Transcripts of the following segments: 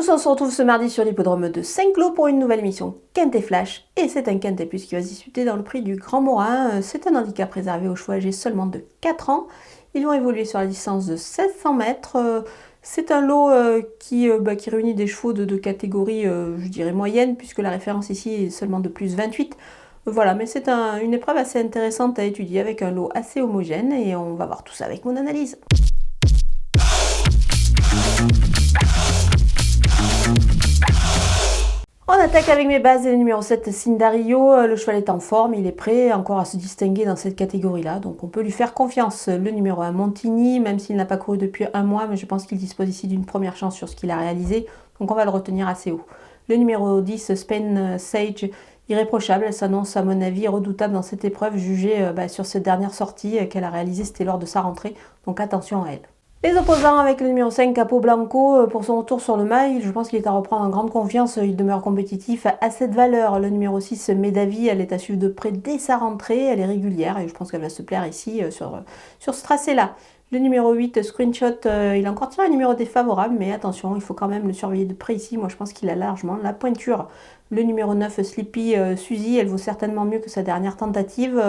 tous, on se retrouve ce mardi sur l'hippodrome de Saint-Cloud pour une nouvelle émission Quintet Flash. Et c'est un Quintet Plus qui va se disputer dans le prix du Grand Morin. C'est un handicap réservé aux chevaux âgés seulement de 4 ans. Ils vont évoluer sur la distance de 1600 mètres. C'est un lot qui réunit des chevaux de catégorie, je dirais, moyenne, puisque la référence ici est seulement de plus 28. Voilà, mais c'est une épreuve assez intéressante à étudier avec un lot assez homogène et on va voir tout ça avec mon analyse. On attaque avec mes bases et le numéro 7, Cindario. Le cheval est en forme, il est prêt encore à se distinguer dans cette catégorie-là, donc on peut lui faire confiance. Le numéro 1, Montigny, même s'il n'a pas couru depuis un mois, mais je pense qu'il dispose ici d'une première chance sur ce qu'il a réalisé, donc on va le retenir assez haut. Le numéro 10, Spain Sage, irréprochable, elle s'annonce à mon avis redoutable dans cette épreuve, jugée sur cette dernière sortie qu'elle a réalisée, c'était lors de sa rentrée, donc attention à elle. Les opposants avec le numéro 5, Capo Blanco, pour son retour sur le mail, je pense qu'il est à reprendre en grande confiance, il demeure compétitif à cette valeur. Le numéro 6, Medavi, elle est à suivre de près dès sa rentrée, elle est régulière et je pense qu'elle va se plaire ici sur ce tracé-là. Le numéro 8, Screenshot, il a encore tiré un numéro défavorable, mais attention, il faut quand même le surveiller de près ici, moi je pense qu'il a largement la pointure. Le numéro 9, Sleepy Suzy, elle vaut certainement mieux que sa dernière tentative,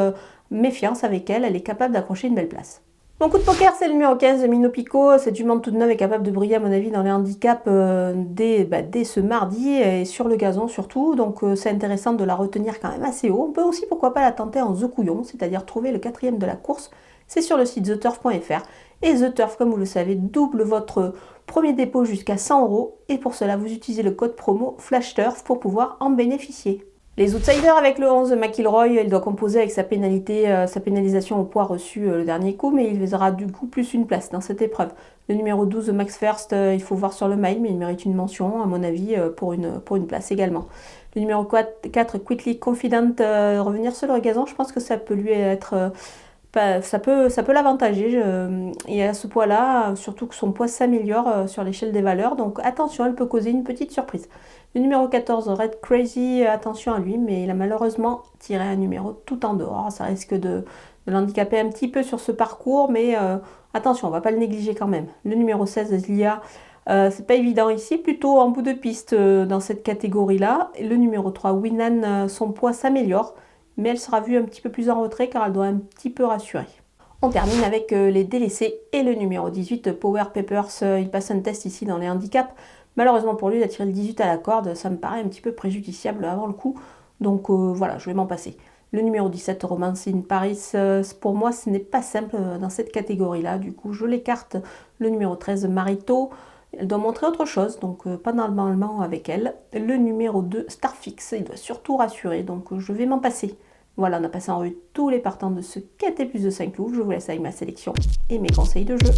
méfiance avec elle, elle est capable d'accrocher une belle place. Mon coup de poker, c'est le numéro 15, Mino Pico. Cette jument toute neuve est capable de briller, à mon avis, dans les handicaps dès ce mardi et sur le gazon surtout. Donc c'est intéressant de la retenir quand même assez haut. On peut aussi, pourquoi pas, la tenter en The Couillon, c'est-à-dire trouver le 4e de la course. C'est sur le site theturf.fr. Et The Turf, comme vous le savez, double votre premier dépôt jusqu'à 100 €. Et pour cela, vous utilisez le code promo FlashTurf pour pouvoir en bénéficier. Les outsiders avec le 11, McIlroy, il doit composer avec sa pénalisation au poids reçu le dernier coup, mais il aura du coup plus une place dans cette épreuve. Le numéro 12, Max First, il faut voir sur le mile, mais il mérite une mention, à mon avis, pour une place également. Le numéro 4, Quickly Confident, revenir sur le gazon, je pense que ça peut lui être... ça peut l'avantager et à ce poids-là, surtout que son poids s'améliore sur l'échelle des valeurs, donc attention, elle peut causer une petite surprise. Le numéro 14, Red Crazy, attention à lui, mais il a malheureusement tiré un numéro tout en dehors, ça risque de l'handicaper un petit peu sur ce parcours, mais attention, on ne va pas le négliger quand même. Le numéro 16, Zlia, c'est pas évident ici, plutôt en bout de piste dans cette catégorie-là. Le numéro 3, Winan, son poids s'améliore, mais elle sera vue un petit peu plus en retrait car elle doit un petit peu rassurer. On termine avec les délaissés et le numéro 18, Power Papers, il passe un test ici dans les handicaps. Malheureusement pour lui, il a tiré le 18 à la corde, ça me paraît un petit peu préjudiciable avant le coup, donc voilà, je vais m'en passer. Le numéro 17, Romance in Paris, pour moi ce n'est pas simple dans cette catégorie-là, du coup je l'écarte. Le numéro 13, Marito, elle doit montrer autre chose, donc pas normalement avec elle. Le numéro 2, Starfix, il doit surtout rassurer, donc je vais m'en passer. Voilà, on a passé en revue tous les partants de ce Quintet Plus de Saint-Cloud. Je vous laisse avec ma sélection et mes conseils de jeu.